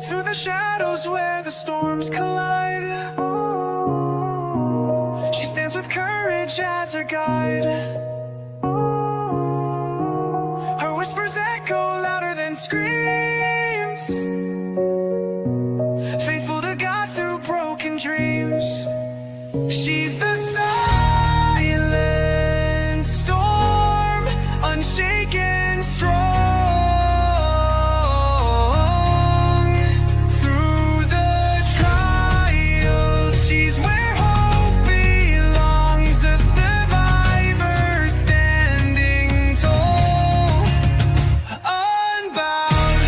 through the shadows where the storms collide. She stands with courage as her guide. Her whispers echo louder than screams, faithful to God through broken dreams. She's the silent storm, unshaken, strong. Through the trials, she's where hope belongs, a survivor standing tall, unbound.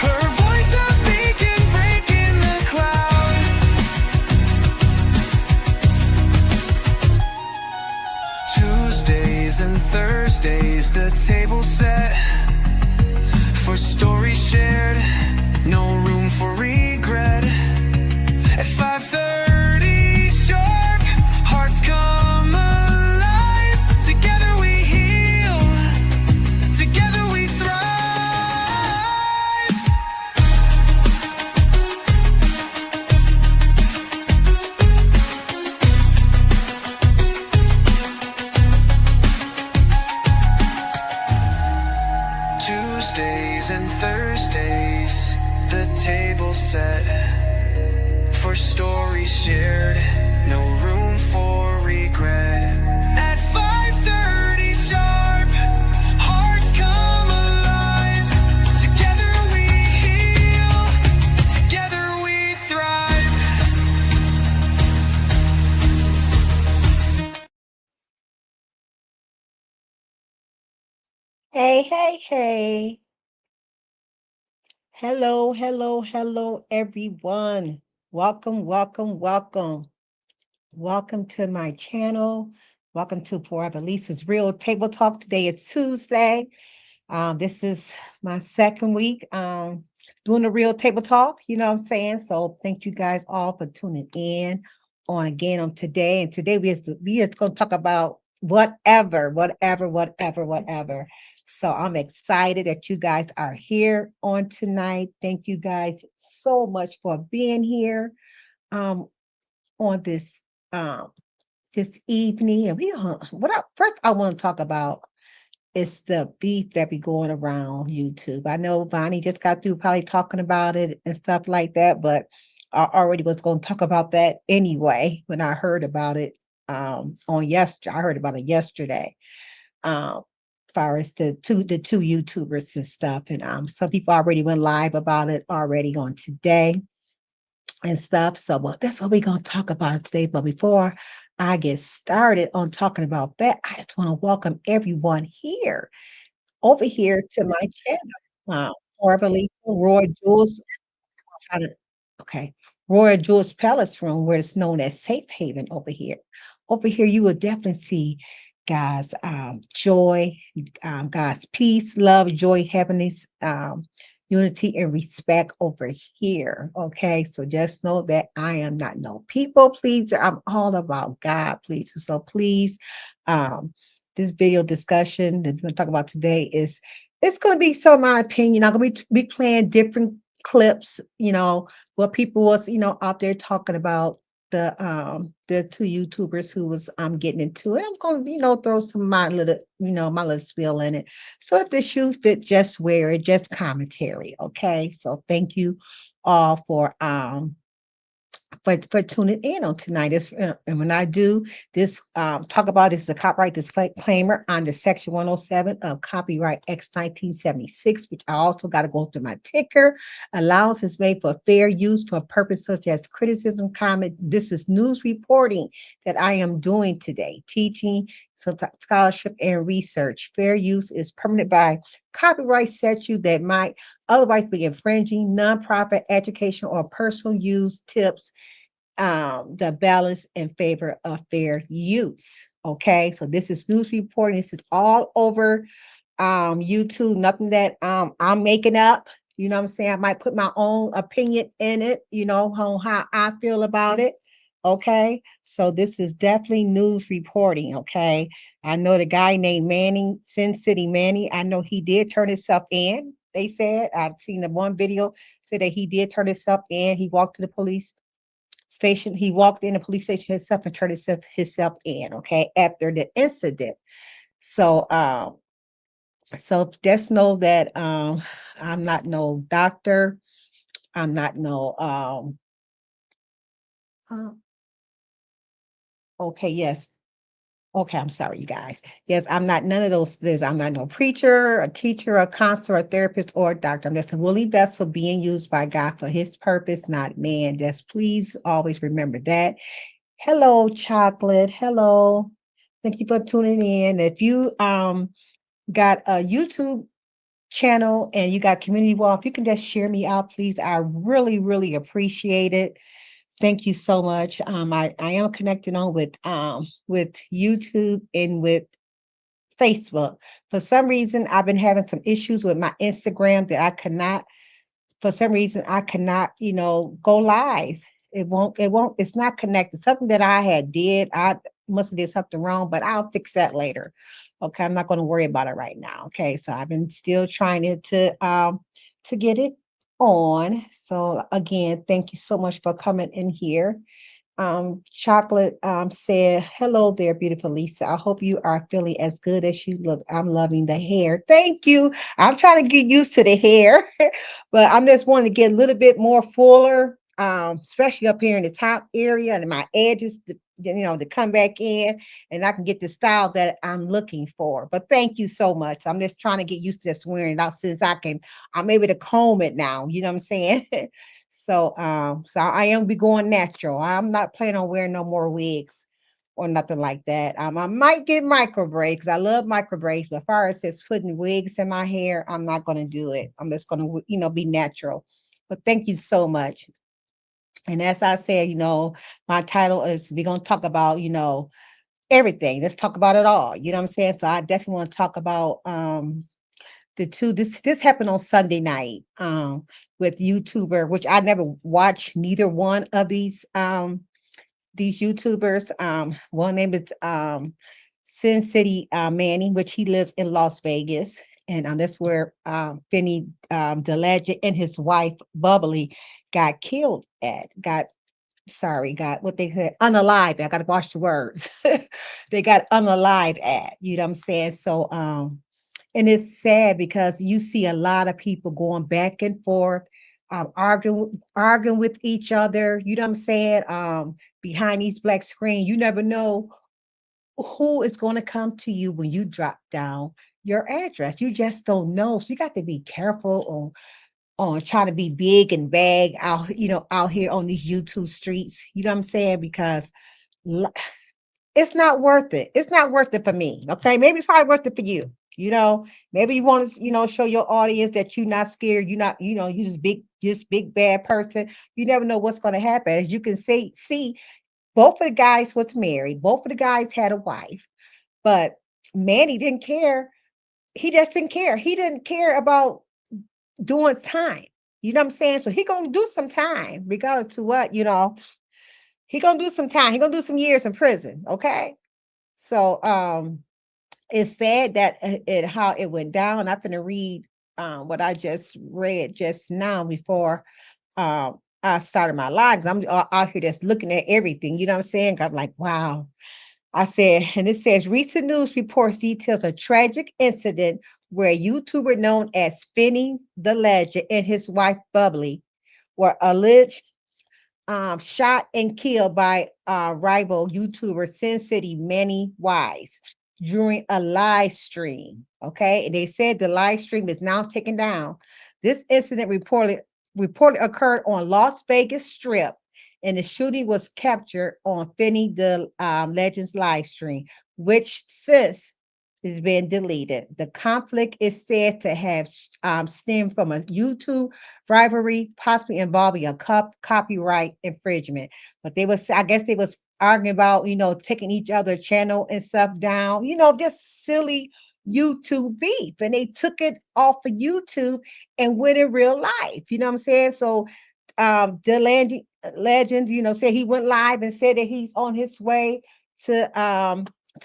Her voice a beacon breaking the cloud. Tuesdays and Thursdays, the table set for stories shared, no room for regret. At 5:30 sharp, hearts come alive. Together we heal, together we thrive. Tuesdays and Thursdays, the table set for stories shared, no room for regret. At 5:30 sharp, hearts come alive. Together we heal, together we thrive. Hey, hey, hey. Hello, everyone. Welcome. Welcome to my channel. Welcome to Forever Lisa's Real Table Talk. Today is Tuesday. This is my second week doing the Real Table Talk. You know what I'm saying? So thank you guys all for tuning in on today. And today we just going to talk about whatever. So I'm excited that you guys are here on tonight. Thank you guys so much for being here um, on um, this evening. And first I want to talk about is the beef that be going around YouTube. I know Bonnie just got through probably talking about it and stuff like that, but I already was going to talk about that anyway when I heard about it I heard about it yesterday. Um, far as the two YouTubers and stuff, and some people already went live about it already on today and stuff. So, well, that's what we're going to talk about today. But before I get started on talking about that, I just want to welcome everyone here over here to my channel. Formerly Roy Jules, trying to- okay, Roy Jules Palace Room, where it's known as Safe Haven over here. Over here, you will definitely see God's joy, God's peace, love, joy, happiness, unity, and respect over here. Okay, so just know that I am not no people pleaser. I'm all about God pleaser. So please, um, this video discussion that we're going to talk about today is it's going to be some of my opinion. I'm going to be playing different clips, what people was, out there talking about the two YouTubers who was getting into it. I'm gonna, throw some of my little spiel in it. So if the shoe fit, just wear it, just commentary. Okay. So thank you all for tuning in on tonight. And when I do this, talk about this, is a copyright disclaimer under Section 107 of Copyright X 1976, which I also got to go through my ticker. Allowance is made for fair use for a purpose such as criticism, comment. This is news reporting that I am doing today, teaching, scholarship, and research. Fair use is permitted by copyright statute that might otherwise be infringing nonprofit educational or personal use tips the balance in favor of fair use. Okay, so this is news reporting. This is all over YouTube. Nothing that I'm making up. You know what I'm saying? I might put my own opinion in it. On how I feel about it. Okay, so this is definitely news reporting. Okay, I know the guy named Manny, Sin City Manny. I know he did turn himself in. They said I've seen the one video said that he did turn himself in. He walked to the police station. He walked in the police station himself and turned himself in. Okay, after the incident. So so just know that I'm not no doctor. I'm not no uh, okay, yes. Okay, I'm sorry, you guys. Yes, I'm not none of those things. I'm not no preacher, a teacher, a counselor, a therapist, or a doctor. I'm just a willing vessel being used by God for his purpose, not man. Just please always remember that. Hello, chocolate. Hello. Thank you for tuning in. If you got a YouTube channel and you got community wall, if you can just share me out, please. I really, really appreciate it. Thank you so much. I am connected on with YouTube and with Facebook. For some reason, I've been having some issues with my Instagram that I cannot, for some reason, I cannot, go live. It's not connected. Something that I had did, I must have did something wrong, but I'll fix that later. Okay, I'm not going to worry about it right now. Okay, so I've been still trying to get it on. So again, thank you so much for coming in here. Chocolate said, "Hello there, beautiful Lisa. I hope you are feeling as good as you look. I'm loving the hair. Thank you. I'm trying to get used to the hair, but I'm just wanting to get a little bit more fuller, especially up here in the top area and my edges, to come back in and I can get the style that I'm looking for. But thank you so much. I'm just trying to get used to just wearing it out since I'm able to comb it now. You know what I'm saying?" So I am be going natural. I'm not planning on wearing no more wigs or nothing like that. I might get micro braids because I love micro braids, but as far as just putting wigs in my hair, I'm not going to do it. I'm just going to, be natural. But thank you so much. And as I said, my title is we're going to talk about, everything. Let's talk about it all. You know what I'm saying? So I definitely want to talk about the two this happened on Sunday night with YouTuber, which I never watched neither one of these YouTubers. One name is Sin City Manny, which he lives in Las Vegas. And that's where Finny Da Legend and his wife Bubbly got killed at. Got sorry, got what they said unalive. I gotta watch the words. They got unalive at, you know what I'm saying? So and it's sad because you see a lot of people going back and forth, arguing with each other. You know what I'm saying? Behind these black screen, you never know who is going to come to you when you drop down your address. You just don't know. So you got to be careful on trying to be big and bag out, out here on these YouTube streets. You know what I'm saying? Because it's not worth it. It's not worth it for me. Okay. Maybe it's probably worth it for you. Maybe you want to, show your audience that you're not scared. You're not, you just big bad person. You never know what's going to happen. As you can see, both of the guys was married. Both of the guys had a wife, but Manny didn't care. He just didn't care. He didn't care about doing time. You know what I'm saying? So he gonna do some time, regardless to what, he gonna do some time. He gonna do some years in prison. Okay. So it's sad that it how it went down. I'm gonna read what I just read just now before I started my live. 'Cause I'm out here just looking at everything. You know what I'm saying? I'm like, wow. I said, and it says recent news reports details a tragic incident where a YouTuber known as Finny Da Legend and his wife Bubbly were alleged shot and killed by rival YouTuber SinCity-MannyWise during a live stream. Okay, and they said the live stream is now taken down. This incident reported occurred on Las Vegas Strip, and the shooting was captured on Finny the Legends live stream, which since is being deleted. The conflict is said to have stemmed from a YouTube rivalry, possibly involving a copyright infringement. But I guess they was arguing about, taking each other channel and stuff down, just silly YouTube beef. And they took it off of YouTube and went in real life. You know what I'm saying? So legend, said he went live and said that he's on his way to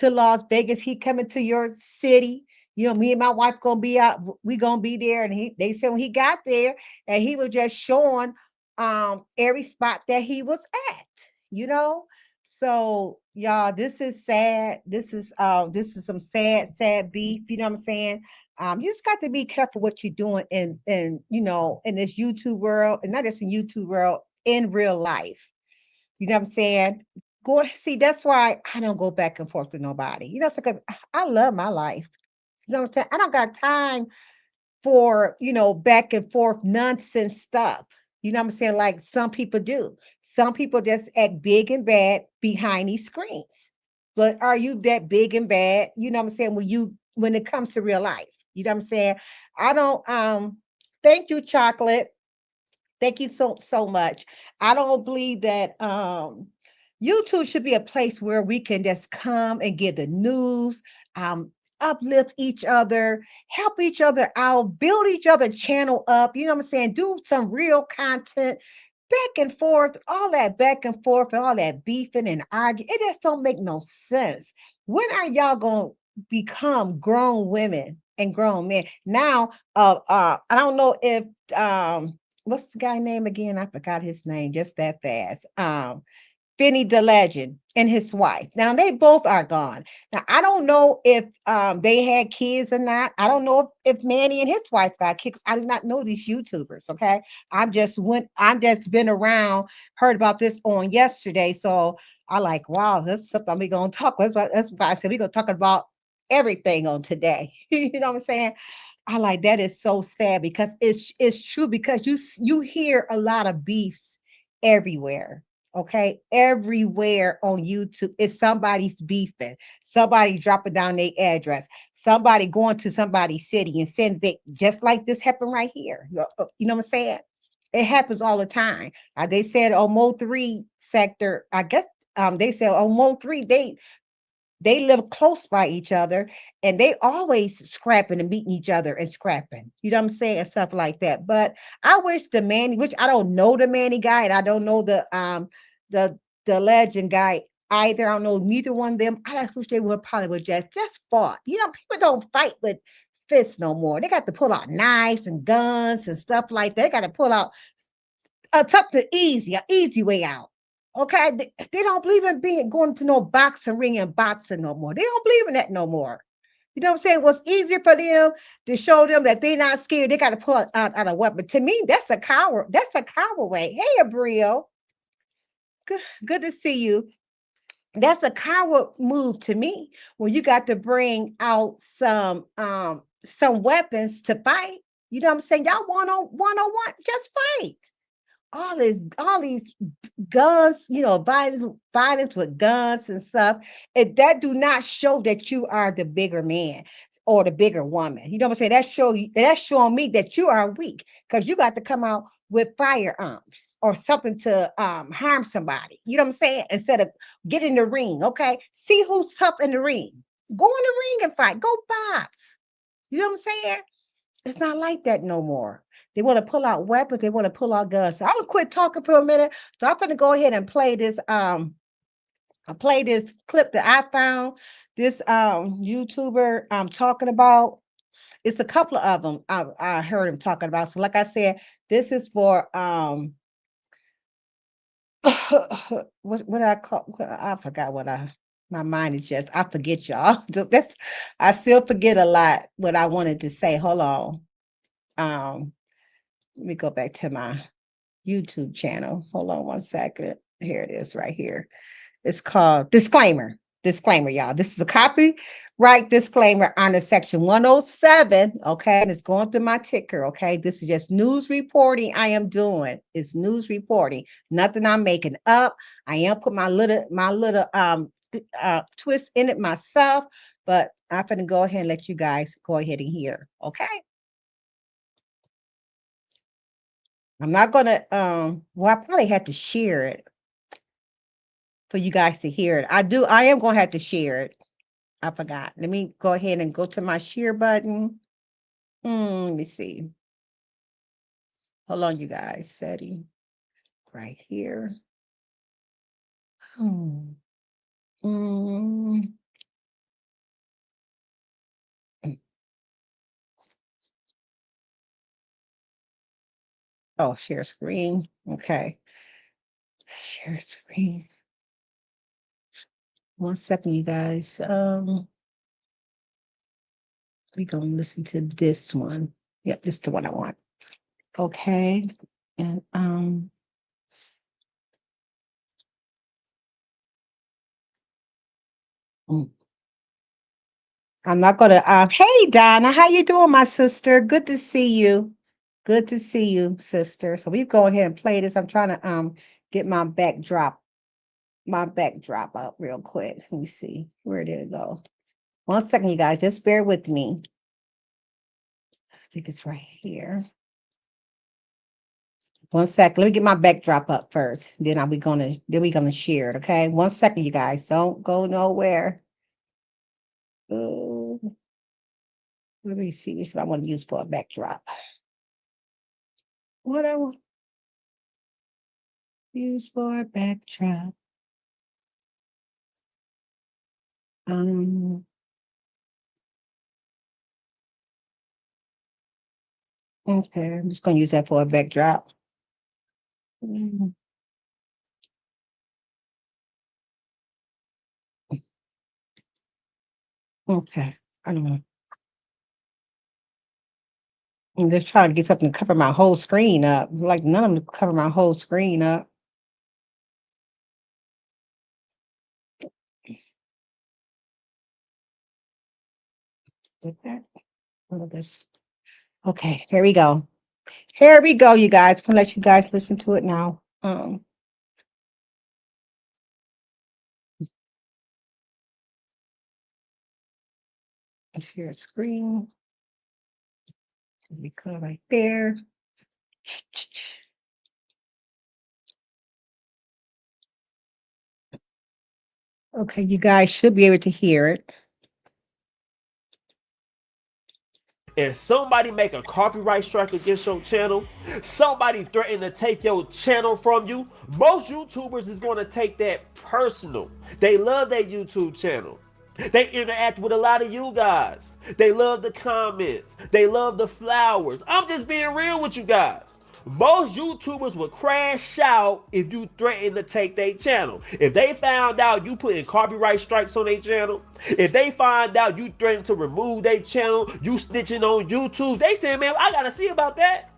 Las Vegas. He coming to your city. You know, me and my wife gonna be out, we gonna be there. And they said when he got there, and he was just showing every spot that he was at, you know. So y'all, this is sad. This is some sad beef, you know what I'm saying? You just got to be careful what you're doing in you know, in this YouTube world, and not just in YouTube world, in real life. You know what I'm saying? Go see, that's why I don't go back and forth with nobody. You know, because I love my life. You know what I'm saying? I don't got time for, you know, back and forth nonsense stuff. You know what I'm saying? Like some people do. Some people just act big and bad behind these screens. But are you that big and bad? You know what I'm saying? When it comes to real life. You know what I'm saying? I don't thank you, chocolate. Thank you so much. I don't believe that YouTube should be a place where we can just come and get the news, um, uplift each other, help each other out, build each other channel up. You know what I'm saying? Do some real content, back and forth, all that back and forth, and all that beefing and arguing. It just don't make no sense. When are y'all gonna become grown women and grown men? Now, I don't know if what's the guy name again? I forgot his name just that fast. Finny Da Legend and his wife. Now they both are gone. Now I don't know if they had kids or not. I don't know if Manny and his wife got kids. I do not know these YouTubers. Okay, I'm just been around, heard about this on yesterday. So I like, wow, that's something we're gonna talk. That's why I said we're gonna talk about everything on today. You know what I'm saying? I like that is so sad because it's true because you hear a lot of beefs everywhere. Okay, everywhere on YouTube is somebody's beefing, somebody dropping down their address, somebody going to somebody's city and saying they just like this happened right here. You know what I'm saying? It happens all the time. They said on Mo 3 sector, I guess they said on Mo 3 they live close by each other and they always scrapping and meeting each other and scrapping. You know what I'm saying? And stuff like that. But I wish the Manny, which I don't know the Manny guy, and I don't know the the legend guy either. I don't know neither one of them. I just wish they would probably would just fought. You know, people don't fight with fists no more. They got to pull out knives and guns and stuff like that. They got to pull out something easy, an easy way out. Okay, they don't believe in being going to no boxing ring and boxing no more. They don't believe in that no more. You know what I'm saying? What's easier for them to show them that they're not scared? They got to pull out a weapon. To me, that's a coward. That's a coward way. Hey, Abril, good to see you. That's a coward move to me. When you got to bring out some weapons to fight. You know what I'm saying? Y'all one on one, just fight all these guns, you know, violence with guns and stuff, that do not show that you are the bigger man or the bigger woman. You know what I'm saying? That's showing me that you are weak because you got to come out with firearms or something to harm somebody. You know what I'm saying? Instead of get in the ring, okay? See who's tough in the ring. Go in the ring and fight. Go box. You know what I'm saying? It's not like that no more. They want to pull out weapons. They want to pull out guns. So I'm gonna quit talking for a minute. So I'm gonna go ahead and play this. I play this clip that I found. This YouTuber I'm talking about. It's a couple of them I heard him talking about. So like I said, this is for what I call I forgot what I my mind is just I forget y'all. That's I still forget a lot what I wanted to say. Hold on. Let me go back to my YouTube channel. Hold on one second. Here it is right here. It's called Disclaimer. Disclaimer, y'all. This is a copyright disclaimer under section 107. Okay. And it's going through my ticker. Okay. This is just news reporting I am doing. It's news reporting. Nothing I'm making up. I am put my little twist in it myself, but I'm gonna go ahead and let you guys go ahead and hear. Okay. I'm not gonna well, I probably had to share it for you guys to hear it. I am gonna have to share it. I forgot. Let me go ahead and go to my share button. Let me see. Hold on, you guys. Setting right here. Hmm. Mm. Oh, share screen. Okay. Share screen. 1 second, you guys. We're gonna listen to this one. Yep, this is the one I want. Okay. And mm, I'm not gonna hey Donna, how you doing, my sister? Good to see you. Good to see you, sister. So we go ahead and play this. I'm trying to get my backdrop up real quick. Let me see. Where did it go? 1 second, you guys. Just bear with me. I think it's right here. 1 second. Let me get my backdrop up first. We're gonna share it. Okay. 1 second, you guys. Don't go nowhere. Oh, let me see which one I want to use for a backdrop. What I want to use for a backdrop. Um. Okay. I'm just gonna use that for a backdrop. Mm, okay. I don't know. I'm just trying to get something to cover my whole screen up. Like none of them cover my whole screen up. Like that. All of this. Okay, here we go. Here we go, you guys. I'm gonna let you guys listen to it now. Share screen. We go right there. Okay, you guys should be able to hear it. And somebody make a copyright strike against your channel, somebody threaten to take your channel from you, most YouTubers is going to take that personal. They love their YouTube channel. They interact with a lot of you guys. They love the comments. They love the flowers. I'm just being real with you guys. Most YouTubers would crash out if you threaten to take their channel. If they found out you putting copyright strikes on their channel, if they find out you threaten to remove their channel, you snitching on YouTube, they say, man, I gotta see about that.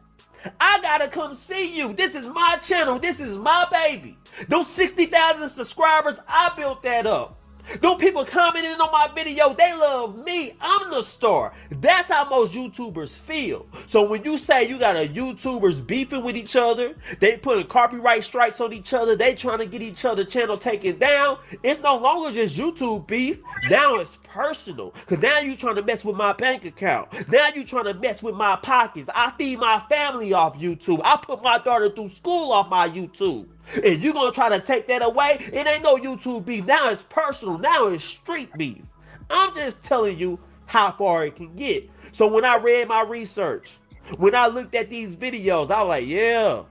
I gotta come see you. This is my channel. This is my baby. Those 60,000 subscribers, I built that up. Those people commenting on my video, they love me. I'm the star. That's how most YouTubers feel. So when you say you got a YouTubers beefing with each other, they putting copyright strikes on each other, they trying to get each other channel taken down, it's no longer just YouTube beef. Now it's personal. Because now you trying to mess with my bank account. Now you trying to mess with my pockets. I feed my family off YouTube. I put my daughter through school off my YouTube. And you gonna try to take that away? It ain't no YouTube beef. Now it's personal. Now it's street beef. I'm just telling you how far it can get. So when I read my research, when I looked at these videos, I was like, yeah,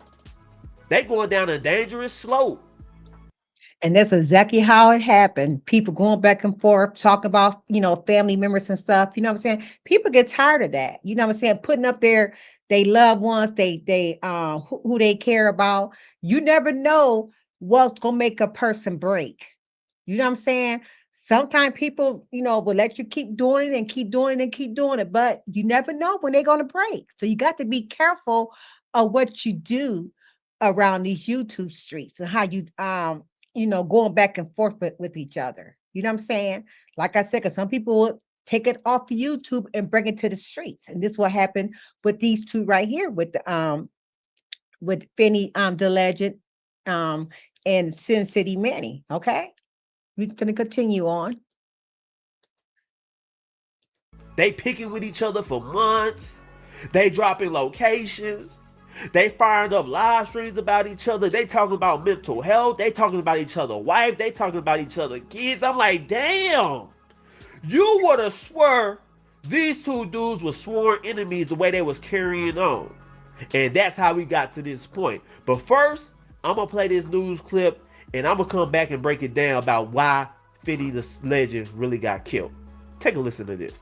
they going down a dangerous slope. And that's exactly how it happened. People going back and forth, talking about, family members and stuff. You know what I'm saying? People get tired of that. You know what I'm saying? Putting up they loved ones, they who they care about. You never know what's gonna make a person break. You know what I'm saying? Sometimes people, will let you keep doing it and keep doing it and keep doing it, but you never know when they're gonna break. So you got to be careful of what you do around these YouTube streets and how you going back and forth with each other. You know what I'm saying? Like I said, because some people will take it off of YouTube and bring it to the streets. And this will happen with these two right here with Finny Da Legend and SinCity-Manny. Okay. We're gonna continue on. They picking with each other for months. They dropping locations. They firing up live streams about each other. They talking about mental health. They talking about each other wife. They talking about each other kids. I'm like, damn. You would have swore these two dudes were sworn enemies the way they was carrying on. And that's how we got to this point. But first, I'm going to play this news clip and I'm going to come back and break it down about why Finny Da Legend really got killed. Take a listen to this.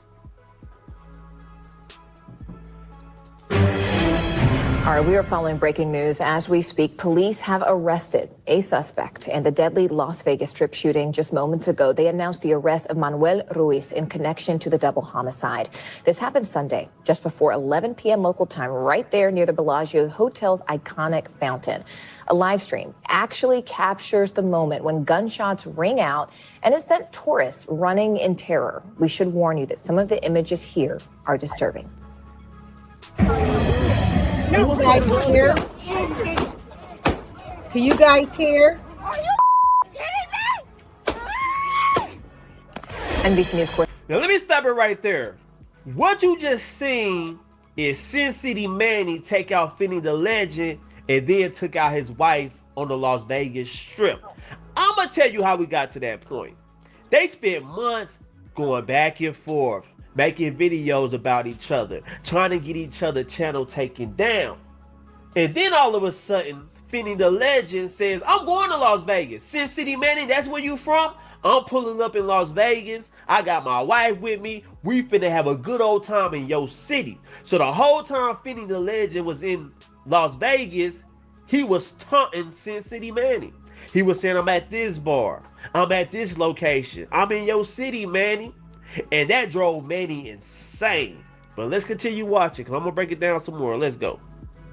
All right, we are following breaking news as we speak. Police have arrested a suspect in the deadly Las Vegas Strip shooting just moments ago. They announced the arrest of Manuel Ruiz in connection to the double homicide. This happened Sunday, just before 11 p.m. local time, right there near the Bellagio Hotel's iconic fountain. A live stream actually captures the moment when gunshots ring out and it sent tourists running in terror. We should warn you that some of the images here are disturbing. Can you guys hear? Can you guys hear? NBC News Corp. Now let me stop it right there. What you just seen is Sin City Manny take out Finny Da Legend and then took out his wife on the Las Vegas Strip. I'm gonna tell you how we got to that point. They spent months going back and forth, making videos about each other, trying to get each other channel taken down. And then all of a sudden, Finny Da Legend says, I'm going to Las Vegas. SinCity-Manny, that's where you from? I'm pulling up in Las Vegas. I got my wife with me. We finna have a good old time in your city. So the whole time Finny Da Legend was in Las Vegas, he was taunting SinCity-Manny. He was saying, I'm at this bar. I'm at this location. I'm in your city, Manny. And that drove Manny insane. But let's continue watching because I'm going to break it down some more. Let's go.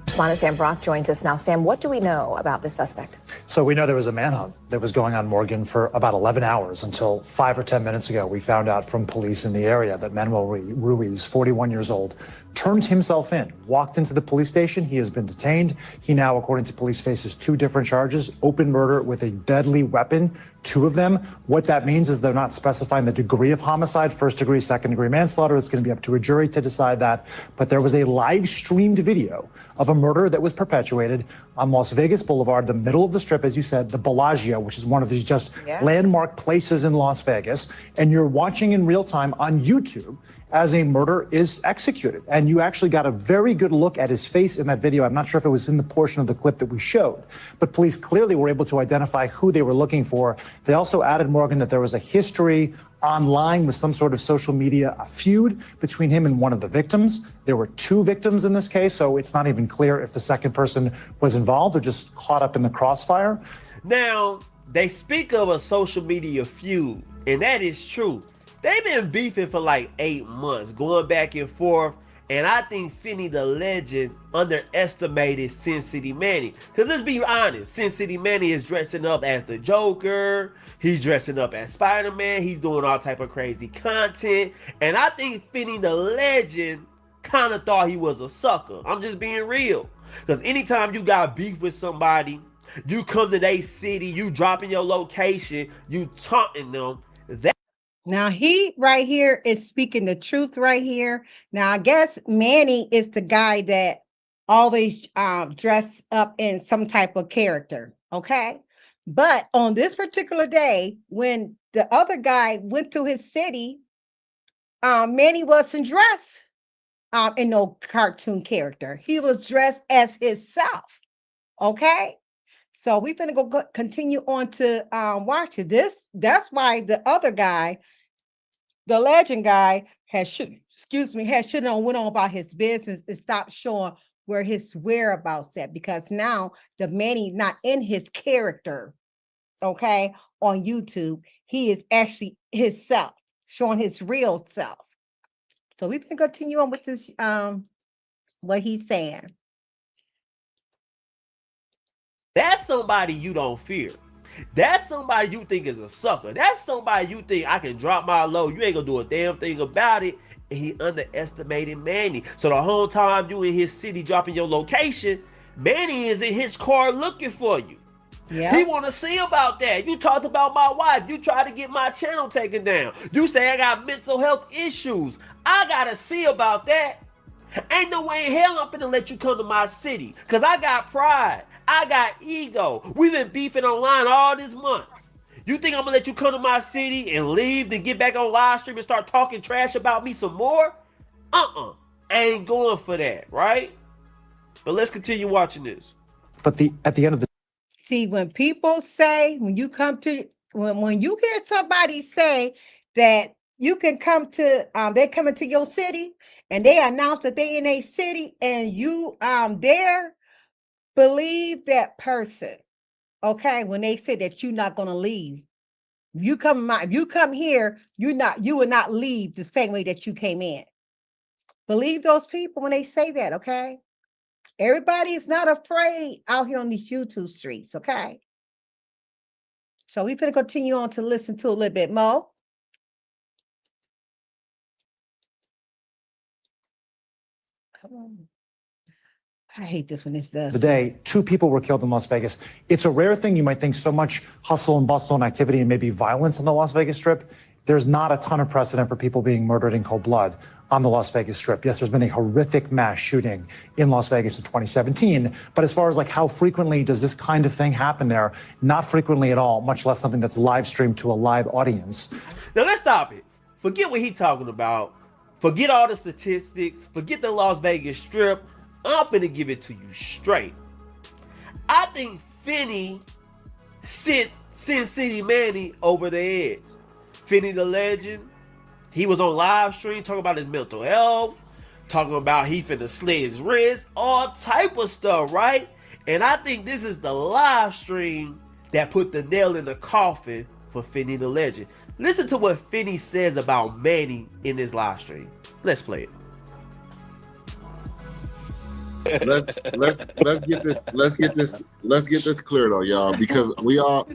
Correspondent Sam Brock joins us now. Sam, what do we know about this suspect? So we know there was a manhunt that was going on, Morgan, for about 11 hours until 5 or 10 minutes ago. We found out from police in the area that Manuel Ruiz, 41 years old, turned himself in, walked into the police station. He has been detained. He now, according to police, faces 2 different charges: open murder with a deadly weapon, 2 of them. What that means is they're not specifying the degree of homicide, first degree, second degree manslaughter. It's going to be up to a jury to decide that. But there was a live streamed video of a murder that was perpetuated on Las Vegas Boulevard, the middle of the Strip, as you said, the Bellagio, which is one of these just landmark places in Las Vegas. And you're watching in real time on YouTube as a murder is executed. And you actually got a very good look at his face in that video. I'm not sure if it was in the portion of the clip that we showed, but police clearly were able to identify who they were looking for. They also added, Morgan, that there was a history online with some sort of social media, a feud between him and one of the victims. There were 2 victims in this case, so it's not even clear if the second person was involved or just caught up in the crossfire. Now, they speak of a social media feud, and that is true. They've been beefing for like 8 months, going back and forth. And I think Finny Da Legend underestimated SinCity-Manny. Because let's be honest, SinCity-Manny is dressing up as the Joker. He's dressing up as Spider-Man. He's doing all type of crazy content. And I think Finny Da Legend kind of thought he was a sucker. I'm just being real. Because anytime you got beef with somebody, you come to their city, you dropping your location, you taunting them. Now he right here is speaking the truth right here. Now I guess Manny is the guy that always dress up in some type of character, okay? But on this particular day, when the other guy went to his city, Manny wasn't dressed in no cartoon character. He was dressed as himself, okay? So we're gonna go continue on to watch it. That's why the other guy, the legend guy, should have went on about his business and stopped showing where his whereabouts at, because now the Manny not in his character, okay, on YouTube. He is actually himself, showing his real self. So we can continue on with this, what he's saying. That's somebody you don't fear. That's somebody you think is a sucker. That's somebody you think I can drop my low. You ain't gonna do a damn thing about it. And he underestimated Manny. So the whole time you in his city dropping your location, Manny is in his car looking for you. Yeah. He want to see about that. You talked about my wife. You try to get my channel taken down. You say I got mental health issues. I gotta see about that. Ain't no way in hell I'm finna let you come to my city, because I got pride. I got ego. We've been beefing online all this month. You think I'm gonna let you come to my city and leave, then get back on live stream and start talking trash about me some more? I ain't going for that, right? But let's continue watching this. But at the end of the See, when people say, when you hear somebody say that you can come to they come into your city and they announce that they in a city and you there, believe that person. Okay, when they say that you're not gonna leave. If you come here, you will not leave the same way that you came in. Believe those people when they say that, okay? Everybody is not afraid out here on these YouTube streets, okay? So we're going to continue on to listen to a little bit more. Come on. I hate this when this does. The day 2 people were killed in Las Vegas. It's a rare thing. You might think so much hustle and bustle and activity and maybe violence on the Las Vegas Strip. There's not a ton of precedent for people being murdered in cold blood on the Las Vegas Strip. Yes, there's been a horrific mass shooting in Las Vegas in 2017. But as far as like how frequently does this kind of thing happen there? Not frequently at all, much less something that's live streamed to a live audience. Now let's stop it. Forget what he's talking about. Forget all the statistics. Forget the Las Vegas Strip. I'm gonna give it to you straight. I think Finney sent SinCity-Manny over the edge. Finny Da Legend, he was on live stream talking about his mental health, talking about he finna slit his wrist, all type of stuff, right? And I think this is the live stream that put the nail in the coffin for Finny Da Legend. Listen to what Finney says about Manny in this live stream. Let's play it. let's get this clear though, y'all, because we all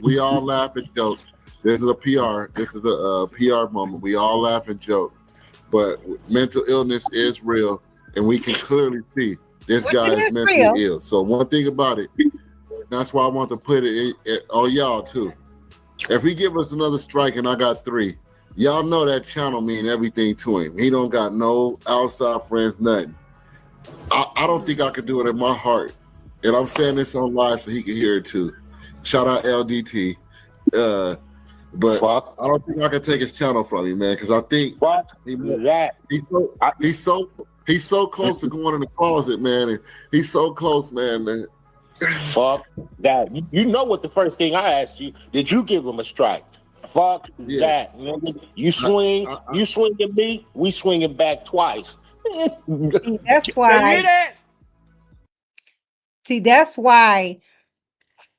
laugh and joke. This is a PR moment. We all laugh and joke, but mental illness is real, and we can clearly see this guy is mentally ill. So one thing about it, that's why I want to put it on y'all too. If he give us another strike and I got 3, y'all know that channel mean everything to him. He don't got no outside friends, nothing. I don't think I could do it in my heart. And I'm saying this on live so he can hear it too. Shout out LDT. But I don't think I can take his channel from him, man, because I think he's so close to going in the closet, man. And he's so close, man. Fuck that. You know what the first thing I asked you, did you give him a strike? Fuck that. You swing at me, we swinging back twice. That's why. See, that's why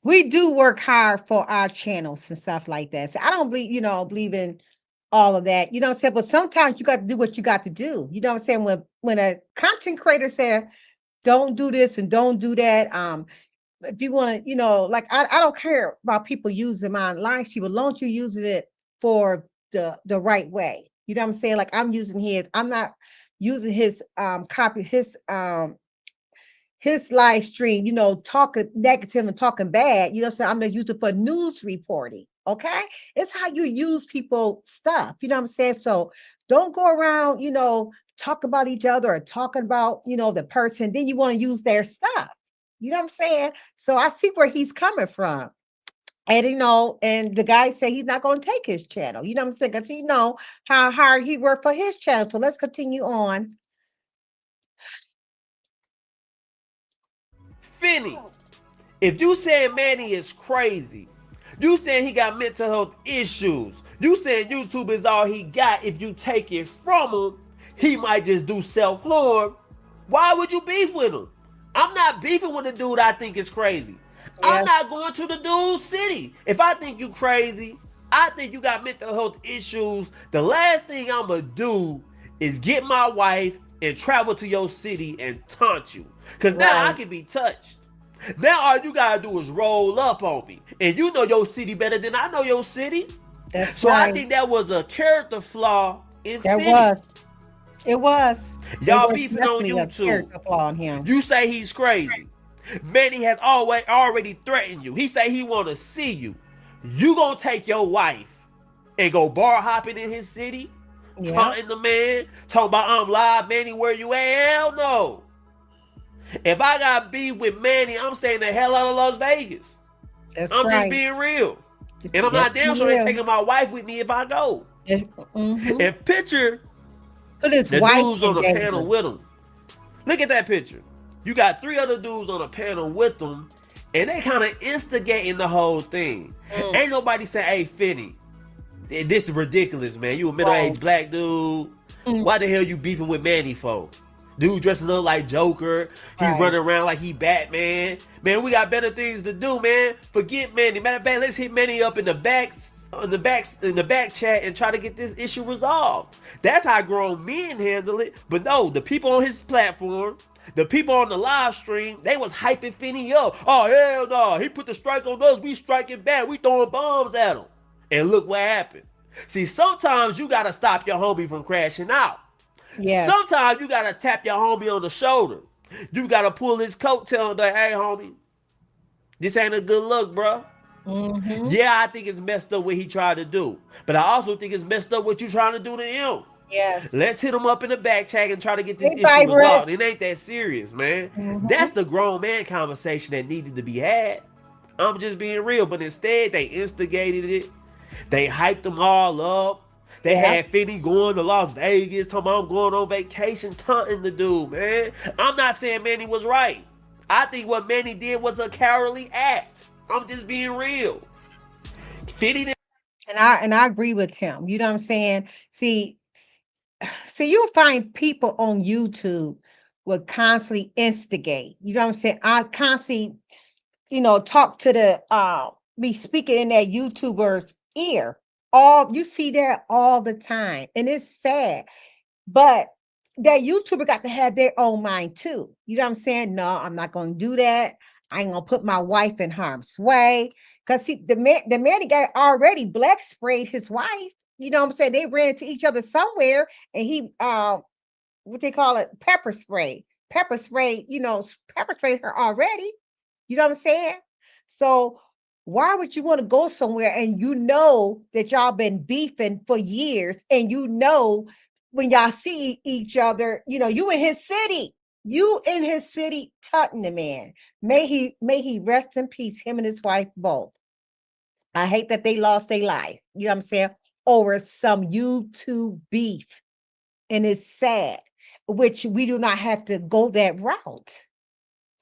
we do work hard for our channels and stuff like that. So I don't believe in all of that. You know what I'm saying? But sometimes you got to do what you got to do. You know what I'm saying? When a content creator said, don't do this and don't do that. If you want to, like I don't care about people using my live stream, as long as you're using it for the right way. You know what I'm saying? Like I'm using his, I'm not using his his live stream, talking negative and talking bad, I'm gonna use it for news reporting. Okay, it's how you use people stuff, you know what I'm saying? So don't go around, talk about each other or talking about, the person, then you want to use their stuff. You know what I'm saying? So I see where he's coming from. And and the guy said he's not going to take his channel. You know what I'm saying? Because he know how hard he worked for his channel. So let's continue on. Finney, if you saying Manny is crazy, you saying he got mental health issues, you saying YouTube is all he got, if you take it from him, he might just do self-harm. Why would you beef with him? I'm not beefing with the dude I think is crazy. Yeah. I'm not going to the dude's city. If I think you crazy, I think you got mental health issues, the last thing I'm going to do is get my wife and travel to your city and taunt you. Because now I can be touched. Now all you got to do is roll up on me. And you know your city better than I know your city. So I think that was a character flaw in Finney. It was. Y'all beefing on YouTube. You say he's crazy. Manny has already threatened you. He say he want to see you. You gonna take your wife and go bar hopping in his city? Yeah. Taunting the man? Talking about I'm live, Manny, where you at? Hell no. If I got beef with Manny, I'm staying the hell out of Las Vegas. I'm just being real. And I'm not damn sure they're taking my wife with me if I go. And picture the dudes on the panel with him. Look at that picture. You got 3 other dudes on the panel with them, and they kind of instigating the whole thing. Ain't nobody say, hey, Finney, This is ridiculous, man. You a middle-aged black dude. Why the hell you beefing with Manny for? Dude dressing up like Joker. He running around like he Batman. Man, we got better things to do, man. Forget Manny. Matter of fact, let's hit Manny up in the back chat and try to get this issue resolved. That's how grown men handle it. But no, the people on his platform, the people on the live stream, they was hyping Finney up. Oh, hell no. He put the strike on us. We striking back. We throwing bombs at him. And look what happened. See, sometimes you got to stop your homie from crashing out. Yeah. Sometimes you got to tap your homie on the shoulder. You got to pull his coat, tell him that, hey, homie, this ain't a good look, bro. Yeah, I think it's messed up what he tried to do. But I also think it's messed up what you trying to do to him. Yes. Let's hit him up in the back chat and try to get this issue resolved. It ain't that serious, man. That's the grown man conversation that needed to be had. I'm just being real. But instead, they instigated it. They hyped them all up. They had Finney going to Las Vegas, talking about I'm going on vacation, taunting the dude, man. I'm not saying Manny was right. I think what Manny did was a cowardly act. I'm just being real. Finney did. And I agree with him. You know what I'm saying? See, you'll find people on YouTube will constantly instigate. You know what I'm saying? I constantly, talk to the be speaking in that YouTuber's ear. You see that all the time, and it's sad. But that YouTuber got to have their own mind too. You know what I'm saying? No, I'm not going to do that. I ain't gonna put my wife in harm's way. Cause see, the Manny guy already black sprayed his wife. You know what I'm saying? They ran into each other somewhere, and he what they call it, pepper sprayed her already. You know what I'm saying? So why would you want to go somewhere and you know that y'all been beefing for years, and when y'all see each other, you in his city. You in his city, tutting the man. May he rest in peace, him and his wife both. I hate that they lost their life, you know what I'm saying, over some YouTube beef. And it's sad, which we do not have to go that route.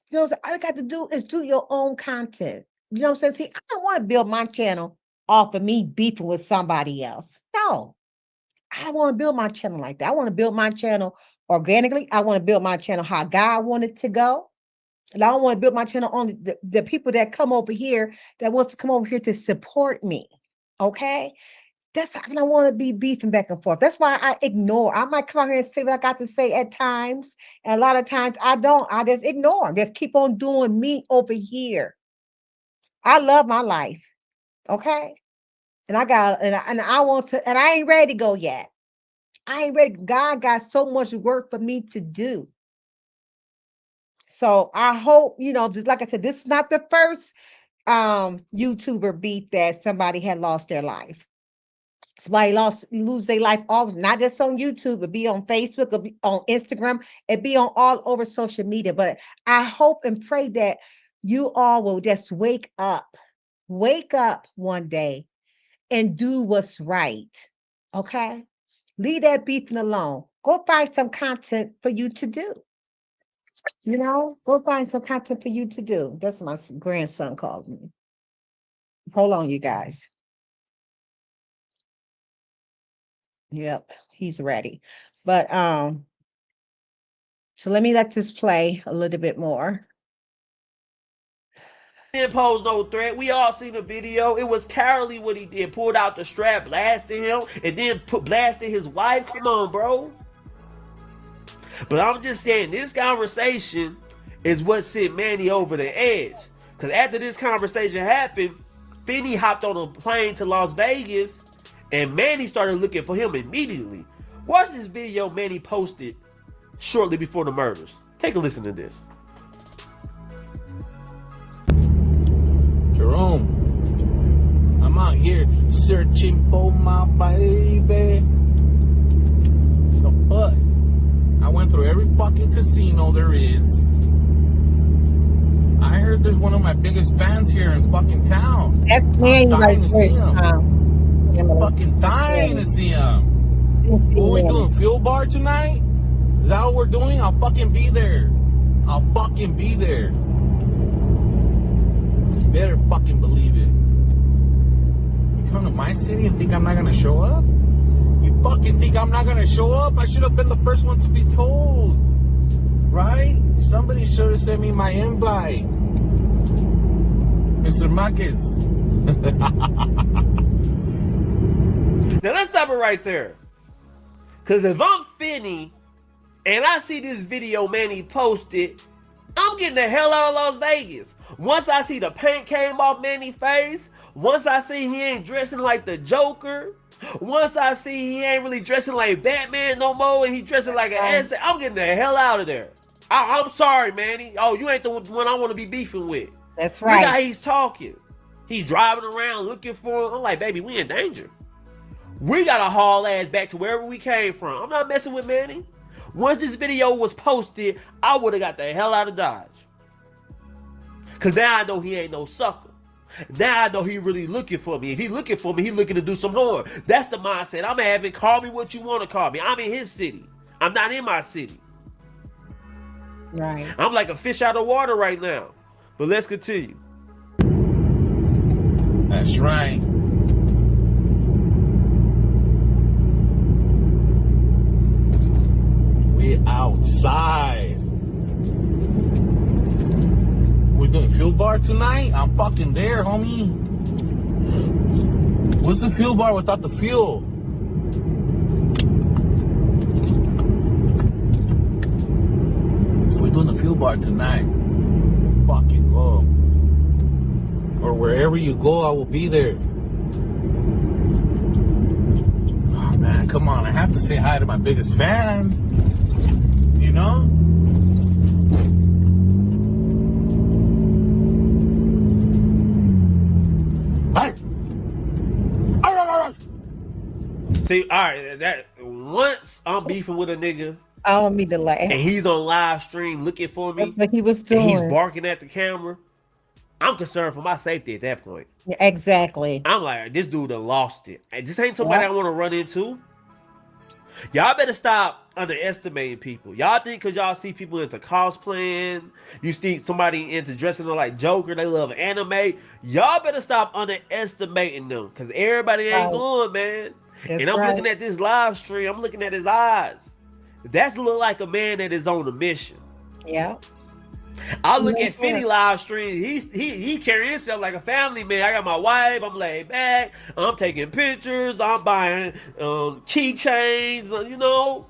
You know what I'm saying? All you got to do is do your own content. You know what I'm saying? See, I don't want to build my channel off of me beefing with somebody else. No, I don't want to build my channel like that. I want to build my channel organically. I want to build my channel how God wanted to go. And I don't want to build my channel on the people that come over here, that wants to come over here to support me. Okay? That's how I don't want to be beefing back and forth. That's why I ignore. I might come out here and say what I got to say at times. And a lot of times I don't. I just ignore. Just keep on doing me over here. I love my life. Okay? And I want to, and I ain't ready to go yet. I ain't ready. God got so much work for me to do. So I hope, just like I said, this is not the first YouTuber beef that somebody had lost their life. Somebody lose their life always, not just on YouTube, but be on Facebook, or be on Instagram, and be on all over social media. But I hope and pray that you all will just wake up one day and do what's right. Okay? Leave that beefing alone. Go find some content for you to do. Go find some content for you to do. That's my grandson called me. Hold on, you guys. Yep, he's ready. But so let this play a little bit more. Didn't pose no threat. We all seen the video. It was cowardly what he did. Pulled out the strap, blasted him, and then blasted his wife. Come on, bro. But I'm just saying, this conversation is what sent Manny over the edge. Because after this conversation happened, Finney hopped on a plane to Las Vegas, and Manny started looking for him immediately. Watch this video Manny posted shortly before the murders. Take a listen to this. Jerome, I'm out here searching for my baby. The fuck? I went through every fucking casino there is. I heard there's one of my biggest fans here in fucking town. That's me right to see him. I'm fucking dying to see him. What we doing? Fuel bar tonight? Is that what we're doing? I'll fucking be there. I'll fucking be there. You better fucking believe it. come to my city and think I'm not gonna show up? You fucking think I'm not gonna show up? I should have been the first one to be told, right? Somebody should have sent me my invite, Mr. Marquez. Now let's stop it right there. Cause if I'm Finney and I see this video Manny posted, I'm getting the hell out of Las Vegas. Once I see the paint came off Manny's face, once I see he ain't dressing like the Joker, once I see he ain't really dressing like Batman no more and he dressing like an asset, I'm getting the hell out of there. I'm sorry, Manny. Oh, you ain't the one I want to be beefing with. That's right. Look how he's talking. He's driving around looking for him. I'm like, baby, we in danger. We gotta haul ass back to wherever we came from. I'm not messing with Manny. Once this video was posted, I would have got the hell out of Dodge. Cause now I know he ain't no sucker. Now I know he really looking for me. If he looking for me, he looking to do some harm. That's the mindset I'm having. Call me what you want to call me. I'm in his city. I'm not in my city. Right. I'm like a fish out of water right now. But let's continue. That's right. We outside. We're doing fuel bar tonight? I'm fucking there, homie. What's the fuel bar without the fuel? We're doing the fuel bar tonight. Fucking go. Or wherever you go, I will be there. Oh man, come on. I have to say hi to my biggest fan. You know? See, all right, that once I'm beefing with a nigga, I don't mean to laugh. and he's on live stream looking for me, That's what he was and doing. he's barking at the camera, I'm concerned for my safety at that point. Exactly. I'm like, this dude done lost it. And this ain't somebody I want to run into. Y'all better stop underestimating people. Y'all think because y'all see people into cosplaying, you see somebody into dressing like Joker, they love anime. Y'all better stop underestimating them because everybody ain't going, man. That's and I'm right. looking at this live stream. I'm looking at his eyes. That's look like a man that is on a mission. Yeah. I look at Finney live stream. He carrying himself like a family man. I got my wife. I'm laid back. I'm taking pictures. I'm buying keychains. You know,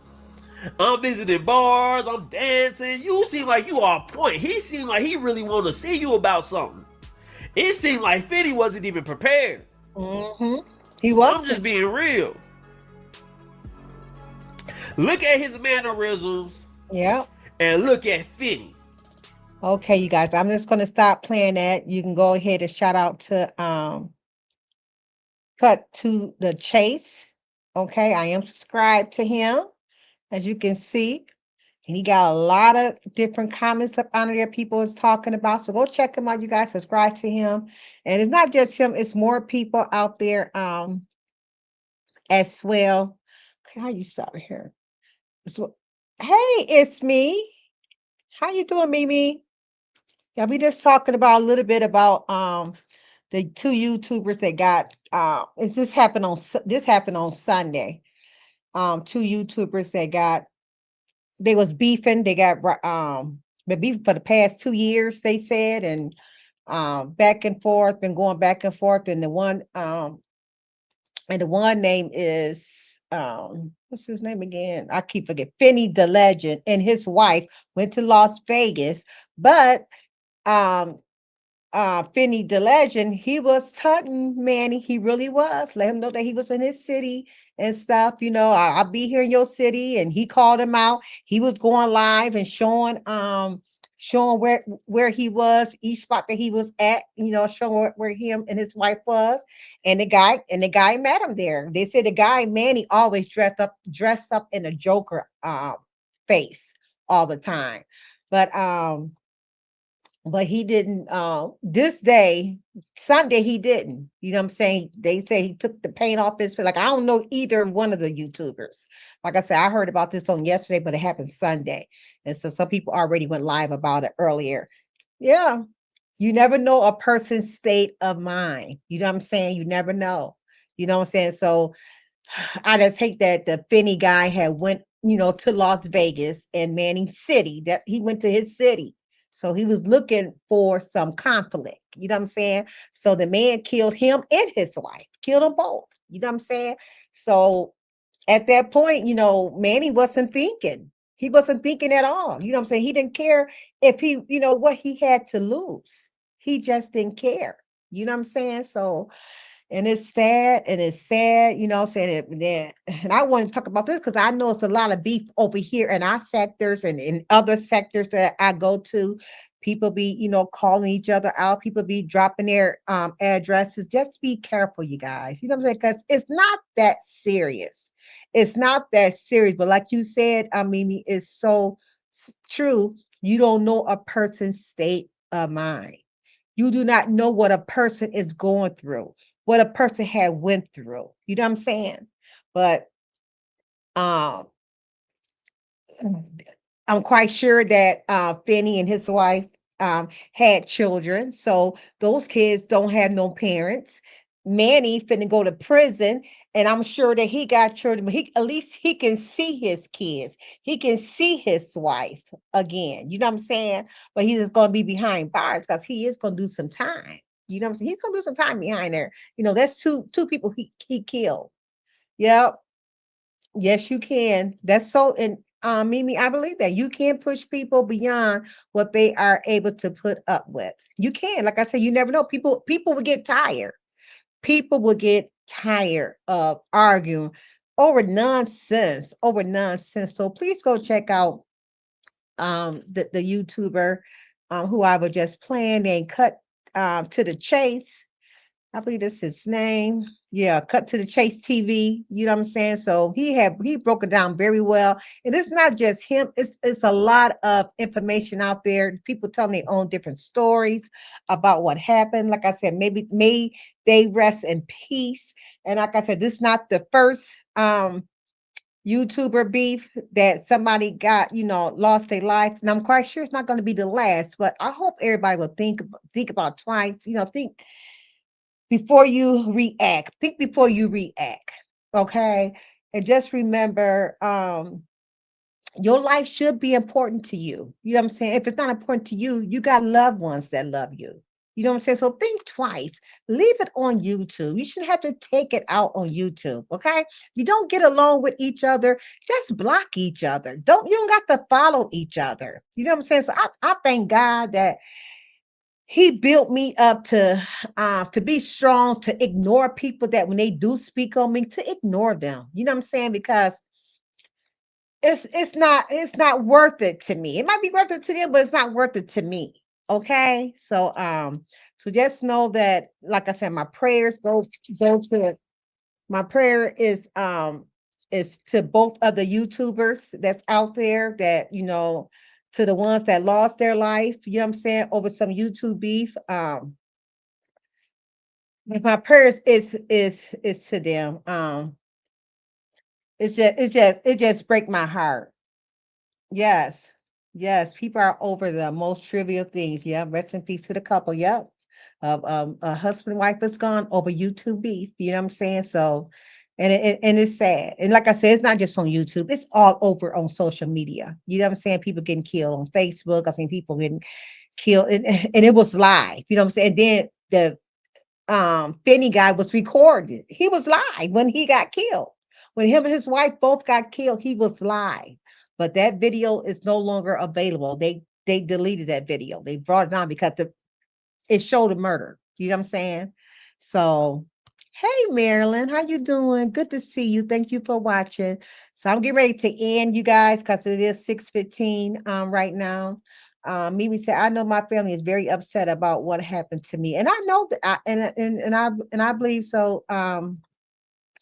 I'm visiting bars. I'm dancing. You seem like you are on point. He seemed like he really want to see you about something. It seemed like Finney wasn't even prepared. Mm-hmm. He was. I'm just being real. Look at his mannerisms. Yeah. And look at Finney. Okay, you guys, I'm just going to stop playing that. You can go ahead and shout out to Cut to the Chase. Okay, I am subscribed to him, as you can see. And he got a lot of different comments up under there people is talking about. So go check him out, you guys. Subscribe to him. And it's not just him, it's more people out there as well. Okay, how you start here? Hey, it's me. How you doing, Mimi? Yeah, we just talking about a little bit about the two YouTubers that got this happened on Sunday. Two YouTubers that got they was beefing, they got been beefing for the past 2 years, they said, and back and forth, been going back and forth. And the one name is what's his name again? I keep forgetting. Finny Da Legend and his wife went to Las Vegas, but Finny Da Legend, he was hunting Manny. He really was. Let him know that he was in his city and stuff. You know, I'll be here in your city. And he called him out. He was going live and showing where he was, each spot that he was at, you know, showing where him and his wife was. And the guy met him there. They said the guy Manny always dressed up in a Joker face all the time. But he didn't this day, Sunday, he didn't. You know what I'm saying? They say he took the paint off his face. Like, I don't know either one of the YouTubers. Like I said, I heard about this on yesterday, but it happened Sunday. And so some people already went live about it earlier. Yeah. You never know a person's state of mind. You know what I'm saying? You never know. You know what I'm saying? So I just hate that the Finney guy had went, to Las Vegas and Manning City, that he went to his city. So he was looking for some conflict. You know what I'm saying? So the man killed him and his wife, killed them both. You know what I'm saying? So at that point, Manny wasn't thinking. He wasn't thinking at all. You know what I'm saying? He didn't care if he, what he had to lose. He just didn't care. You know what I'm saying? So, and it's sad, what I'm saying? And I want to talk about this because I know it's a lot of beef over here in our sectors and in other sectors that I go to. People be, calling each other out. People be dropping their addresses. Just be careful, you guys. You know what I'm saying? Because it's not that serious. It's not that serious. But like you said, Mimi, it's so true. You don't know a person's state of mind. You do not know what a person is going through, what a person had went through. You know what I'm saying? But um, I'm quite sure that Finney and his wife had children, so those kids don't have no parents. Manny finna go to prison, and I'm sure that he got children, but he at least he can see his kids. He can see his wife again. You know what I'm saying? But he's just gonna be behind bars because he is gonna do some time. You know what I'm saying? He's gonna do some time behind there. That's two people he killed. Yep. Yes, you can. That's so, and Mimi, I believe that you can push people beyond what they are able to put up with. You can. Like I said, you never know. People will get tired. People will get tired of arguing over nonsense, over nonsense. So please go check out the YouTuber who I was just playing and cut to the chase. I believe that's his name. Yeah, cut to the chase TV. You know what I'm saying? So he broke it down very well. And it's not just him, it's a lot of information out there. People telling their own different stories about what happened. Like I said, maybe may they rest in peace. And like I said, this is not the first YouTuber beef that somebody got, lost their life. And I'm quite sure it's not going to be the last, but I hope everybody will think about twice, think before you react. Think before you react. Okay. And just remember, your life should be important to you. You know what I'm saying? If it's not important to you, you got loved ones that love you. You know what I'm saying? So think twice. Leave it on YouTube. You shouldn't have to take it out on YouTube. Okay. You don't get along with each other. Just block each other. You don't got to follow each other. You know what I'm saying? So I thank God that he built me up to be strong, to ignore people that when they do speak on me, to ignore them. You know what I'm saying? Because it's not worth it to me. It might be worth it to them, but it's not worth it to me. Okay. So just know that, like I said, my prayers go to my prayer is to both other YouTubers that's out there, that to the ones that lost their life, you know what I'm saying, over some YouTube beef. My prayers is to them. It just break my heart. Yes. Yes, people are over the most trivial things. Yeah, rest in peace to the couple. Yep. A husband and wife is gone over YouTube beef. You know what I'm saying? So, and it's sad. And like I said, it's not just on YouTube. It's all over on social media. You know what I'm saying? People getting killed on Facebook. I seen people getting killed, and it was live. You know what I'm saying? And then the Finney guy was recorded. He was live when he got killed. When him and his wife both got killed, he was live. But that video is no longer available. They deleted that video. They brought it down because it showed a murder. You know what I'm saying? So, hey Marilyn, how you doing? Good to see you. Thank you for watching. So I'm getting ready to end, you guys, because it is 6:15 right now. Mimi said, I know my family is very upset about what happened to me. And I know that I believe so. And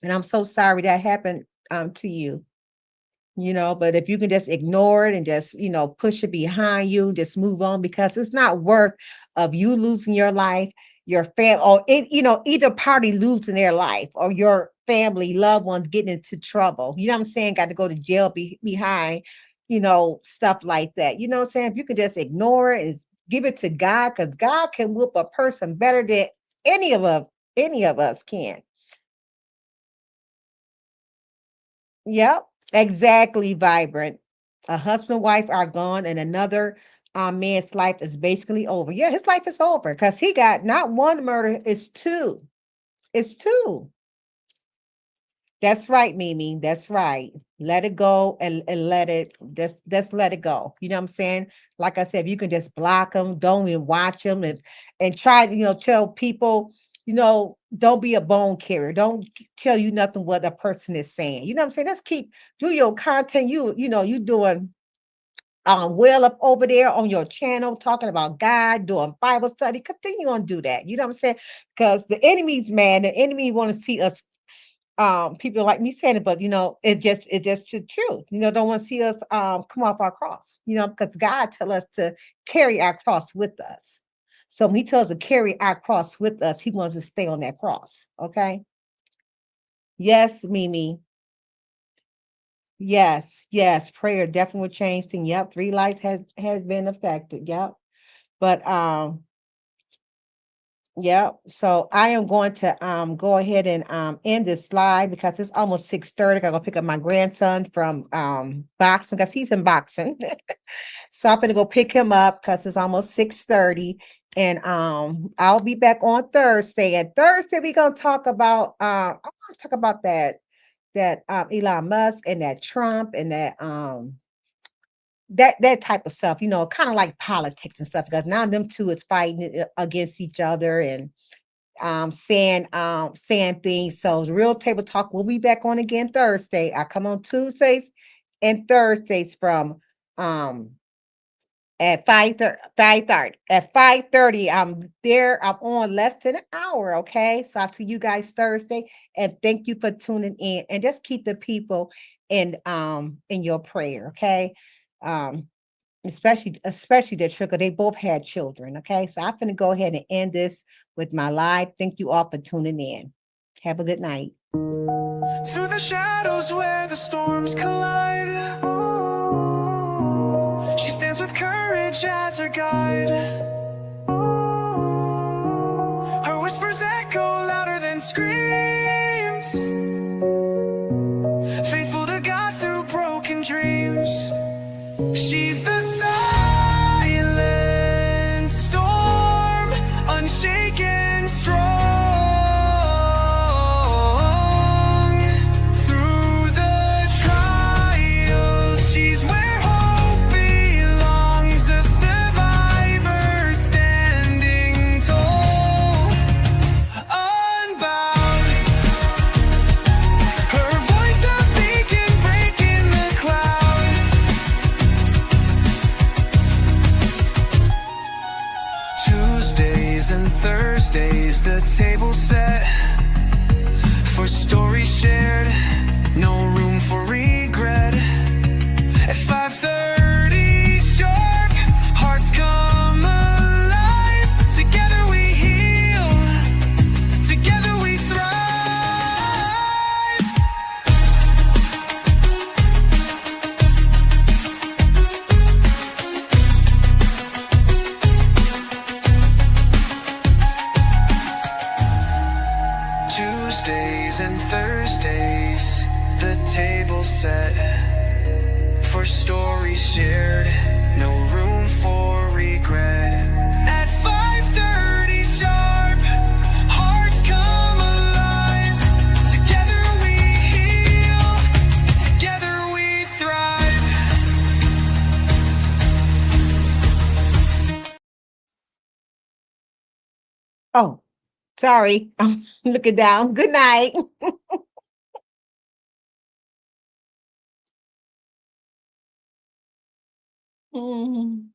I'm so sorry that happened to you. But if you can just ignore it and just push it behind you, just move on, because it's not worth of you losing your life, your family, or either party losing their life, or your family loved ones getting into trouble. You know what I'm saying? Got to go to jail behind stuff like that. You know what I'm saying? If you can just ignore it and give it to God, because God can whoop a person better than any of us can. Yep, exactly, Vibrant. A husband and wife are gone, and another man's life is basically over. Yeah, his life is over because he got not one murder, it's two. It's two. That's right, Mimi. That's right. Let it go and let it just let it go. You know what I'm saying? Like I said, if you can just block them, don't even watch them, and try to tell people, don't be a bone carrier. Don't tell you nothing what a person is saying. You know what I'm saying? Let's keep do your content. You doing well up over there on your channel talking about God, doing Bible study. Continue on do that. You know what I'm saying? Because the enemy's mad. The enemy want to see us people like me saying it, but it just the truth. Don't want to see us come off our cross, because God tell us to carry our cross with us. So when he tells us to carry our cross with us, he wants to stay on that cross. Okay. Yes, Mimi. Yes. Prayer definitely will change things. Yep. Three lives has been affected. Yep. But yeah, so I am going to go ahead and end this slide because it's almost 6:30. I gotta go pick up my grandson from boxing because he's in boxing. So I'm gonna go pick him up because it's almost 6:30. And I'll be back on Thursday. And Thursday we're gonna talk about I want to talk about that Elon Musk and that Trump and that type of stuff, kind of like politics and stuff, because now them two is fighting against each other and saying things. So the real table talk will be back on again Thursday. I come on Tuesdays and Thursdays from um at 5:30. At 5:30, I'm there. I'm on less than an hour. Okay. So I'll see you guys Thursday. And thank you for tuning in. And just keep the people in your prayer. Okay. Um, especially the trigger. They both had children. Okay. So I'm gonna go ahead and end this with my live. Thank you all for tuning in. Have a good night. Through the shadows where the storms collide, she stands with courage as her guide. Her whispers echo louder than screams, faithful to God through broken dreams. She's the silent storm, unshaken, strong. Through the trials, she's where hope belongs, a survivor standing tall, unbowed. Her voice a beacon breaking the cloud. Tuesdays and Thursdays, the table set for stories shared, no room for regret. At 5:30 sharp, hearts come alive. Together we heal, together we thrive. Tuesdays and Thursdays, the table set for stories shared, no room for regret. At 5:30 sharp, hearts come alive. Together we heal, together we thrive. Oh, sorry. I'm looking down. Good night. Mm.